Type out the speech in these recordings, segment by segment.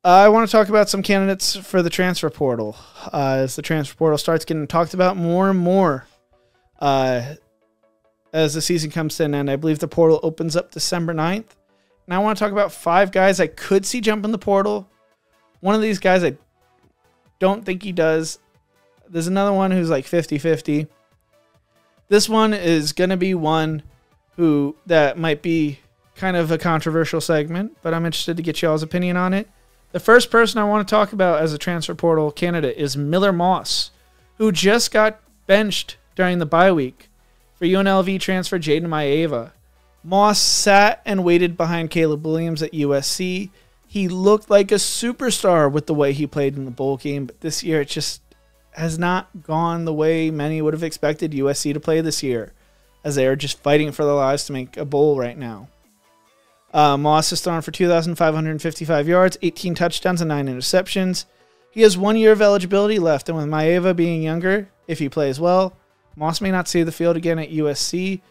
I want to talk about some candidates for the transfer portal. As the transfer portal starts getting talked about more and more as the season comes to an end. I believe the portal opens up December 9th. And I want to talk about 5 guys I could see jump in the portal. One of these guys I don't think he does. There's another one who's like 50-50. This one is going to be one that might be kind of a controversial segment, but I'm interested to get y'all's opinion on it. The first person I want to talk about as a transfer portal candidate is Miller Moss, who just got benched during the bye week for UNLV transfer Jaden Moss. Moss sat and waited behind Caleb Williams at USC. He looked like a superstar with the way he played in the bowl game, but this year it just has not gone the way many would have expected USC to play this year, as they are just fighting for their lives to make a bowl right now. Moss has thrown for 2,555 yards, 18 touchdowns, and 9 interceptions. He has 1 year of eligibility left, and with Maeva being younger, if he plays well, Moss may not see the field again at USC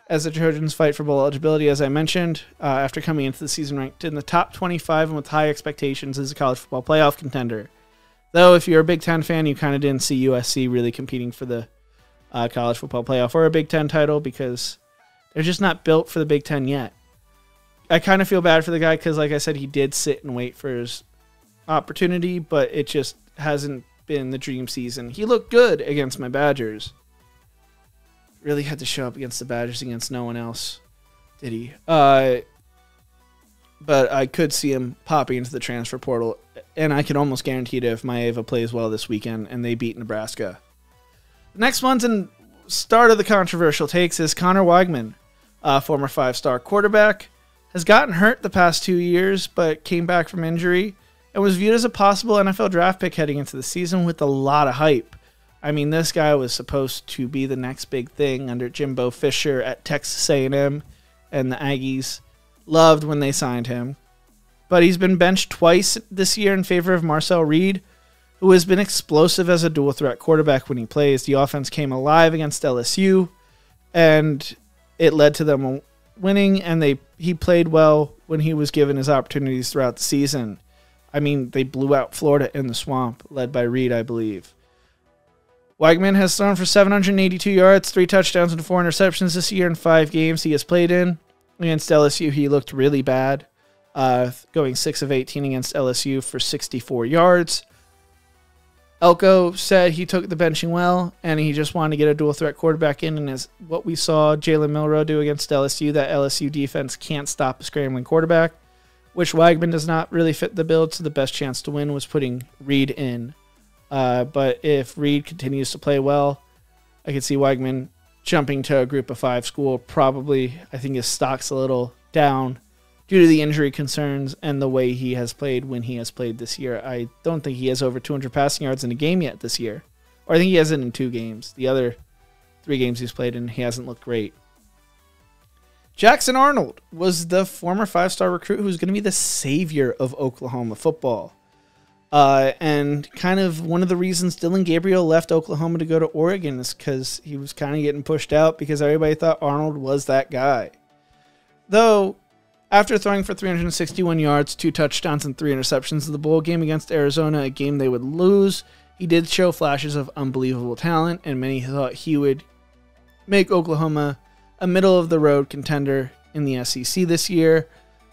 as the Trojans fight for bowl eligibility, as I mentioned, after coming into the season ranked in the top 25 and with high expectations as a college football playoff contender. Though, if you're a Big Ten fan, you kind of didn't see USC really competing for the college football playoff or a Big Ten title because they're just not built for the Big Ten yet. I kind of feel bad for the guy because, like I said, he did sit and wait for his opportunity, but it just hasn't been the dream season. He looked good against my Badgers. Really had to show up against the Badgers against no one else, did he? But I could see him popping into the transfer portal, and I can almost guarantee it if Maeva plays well this weekend and they beat Nebraska. The next one's in start of the controversial takes is Connor Wagman, former 5-star quarterback. Has gotten hurt the past 2 years, but came back from injury and was viewed as a possible NFL draft pick heading into the season with a lot of hype. I mean, this guy was supposed to be the next big thing under Jimbo Fisher at Texas A&M, and the Aggies loved when they signed him. But he's been benched twice this year in favor of Marcel Reed, who has been explosive as a dual-threat quarterback when he plays. The offense came alive against LSU, and it led to them winning, and he played well when he was given his opportunities throughout the season. I mean, they blew out Florida in the swamp, led by Reed, I believe. Wagman has thrown for 782 yards, 3 touchdowns, and 4 interceptions this year in 5 games he has played in. Against LSU, he looked really bad, going 6 of 18 against LSU for 64 yards. Elko said he took the benching well, and he just wanted to get a dual-threat quarterback in, and as what we saw Jalen Milroe do against LSU, that LSU defense can't stop a scrambling quarterback, which Wagman does not really fit the build, so the best chance to win was putting Reed in. But if Reed continues to play well, I could see Wagman jumping to a group of 5 school. Probably, I think his stock's a little down due to the injury concerns and the way he has played when he has played this year. I don't think he has over 200 passing yards in a game yet this year. Or I think he has it in 2 games. The other 3 games he's played in, he hasn't looked great. Jackson Arnold was the former 5-star recruit who's going to be the savior of Oklahoma football. And kind of one of the reasons Dylan Gabriel left Oklahoma to go to Oregon is because he was kind of getting pushed out because everybody thought Arnold was that guy. Though, after throwing for 361 yards, 2 touchdowns, and 3 interceptions in the bowl game against Arizona, a game they would lose, he did show flashes of unbelievable talent, and many thought he would make Oklahoma a middle-of-the-road contender in the SEC this year.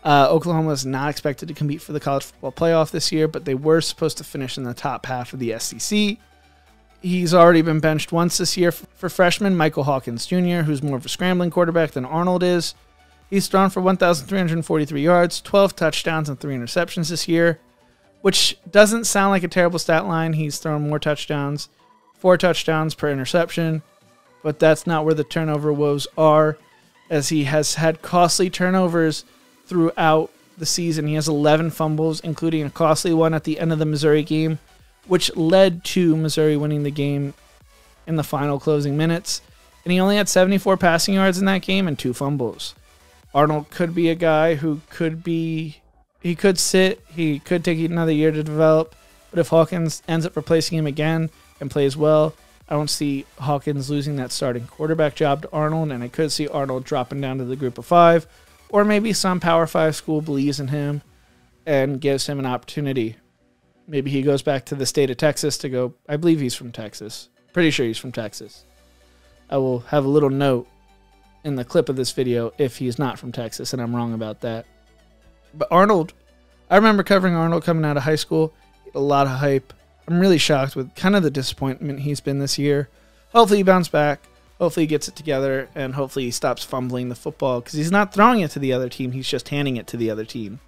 Oklahoma is not expected to compete for the college football playoff this year, but they were supposed to finish in the top half of the SEC. He's already been benched once this year for freshman Michael Hawkins Jr., who's more of a scrambling quarterback than Arnold is. He's thrown for 1,343 yards, 12 touchdowns, and 3 interceptions this year, which doesn't sound like a terrible stat line. He's thrown more touchdowns, 4 touchdowns per interception, but that's not where the turnover woes are, as he has had costly turnovers throughout the season. He has 11 fumbles, including a costly one at the end of the Missouri game, which led to Missouri winning the game in the final closing minutes. And he only had 74 passing yards in that game and 2 fumbles. Arnold could be a guy who he could sit, he could take another year to develop, but if Hawkins ends up replacing him again and plays well, I don't see Hawkins losing that starting quarterback job to Arnold, and I could see Arnold dropping down to the group of 5, or maybe some Power 5 school believes in him and gives him an opportunity. Maybe he goes back to the state of Texas to go. I believe he's from Texas. Pretty sure he's from Texas. I will have a little note in the clip of this video if he's not from Texas, and I'm wrong about that. But Arnold, I remember covering Arnold coming out of high school. He had a lot of hype. I'm really shocked with kind of the disappointment he's been this year. Hopefully he bounces back. Hopefully he gets it together, and hopefully he stops fumbling the football, because he's not throwing it to the other team. He's just handing it to the other team.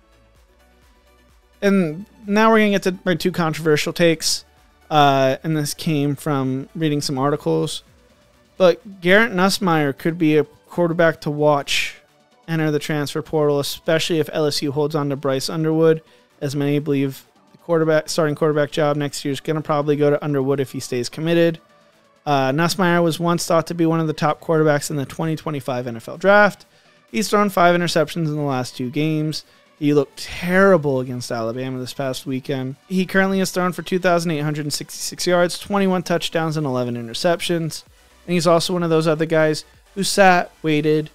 And now we're going to get to my 2 controversial takes. And this came from reading some articles. But Garrett Nussmeier could be a quarterback to watch enter the transfer portal, especially if LSU holds on to Bryce Underwood, as many believe the starting quarterback job next year is going to probably go to Underwood if he stays committed. Nussmeier was once thought to be one of the top quarterbacks in the 2025 NFL draft. He's thrown 5 interceptions in the last 2 games. He looked terrible against Alabama this past weekend. He currently has thrown for 2,866 yards, 21 touchdowns, and 11 interceptions. And he's also one of those other guys who sat, waited.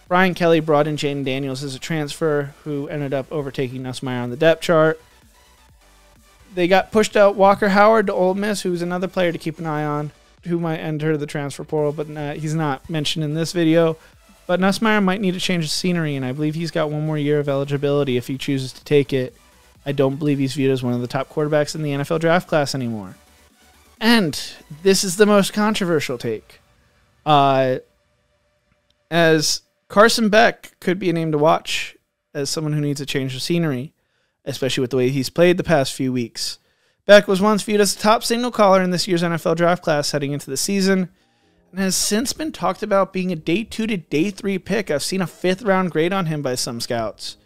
Brian Kelly brought in Jaden Daniels as a transfer, who ended up overtaking Nussmeier on the depth chart. They got pushed out Walker Howard to Ole Miss, who's another player to keep an eye on, who might enter the transfer portal, but he's not mentioned in this video. But Nussmeier might need to change the scenery, and I believe he's got 1 more year of eligibility if he chooses to take it. I don't believe he's viewed as one of the top quarterbacks in the NFL draft class anymore. And this is the most controversial take. As Carson Beck could be a name to watch as someone who needs to change the scenery, especially with the way he's played the past few weeks. Beck was once viewed as the top signal caller in this year's NFL draft class heading into the season, and has since been talked about being a day 2 to day 3 pick. I've seen a 5th round grade on him by some scouts.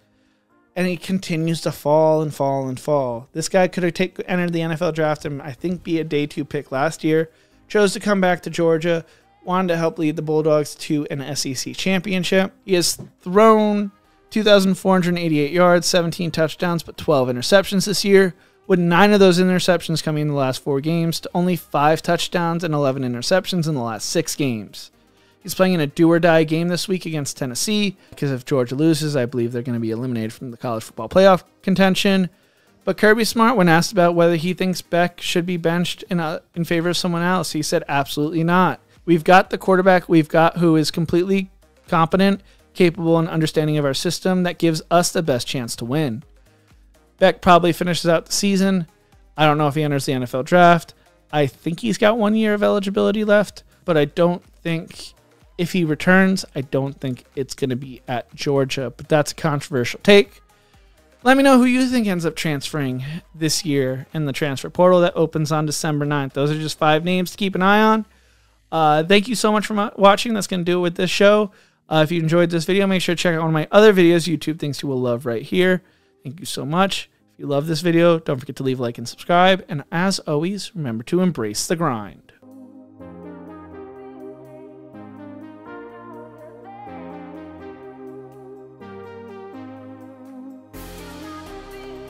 And he continues to fall and fall and fall. This guy could have entered the NFL draft and I think be a day 2 pick last year. Chose to come back to Georgia. Wanted to help lead the Bulldogs to an SEC championship. He has thrown 2,488 yards, 17 touchdowns, but 12 interceptions this year, with 9 of those interceptions coming in the last 4 games to only 5 touchdowns and 11 interceptions in the last 6 games. He's playing in a do-or-die game this week against Tennessee, because if Georgia loses, I believe they're going to be eliminated from the college football playoff contention. But Kirby Smart, when asked about whether he thinks Beck should be benched in favor of someone else, he said absolutely not. We've got the quarterback we've got who is completely competent, capable, and understanding of our system that gives us the best chance to win. Beck probably finishes out the season. I don't know if he enters the NFL draft. I think he's got 1 year of eligibility left, but I don't think if he returns, I don't think it's going to be at Georgia. But that's a controversial take. Let me know who you think ends up transferring this year in the transfer portal that opens on December 9th. Those are just 5 names to keep an eye on. Thank you so much for watching. That's going to do it with this show. If you enjoyed this video, make sure to check out one of my other videos. YouTube thinks you will love right here. Thank you so much. If you love this video, don't forget to leave a like and subscribe. And as always, remember to embrace the grind.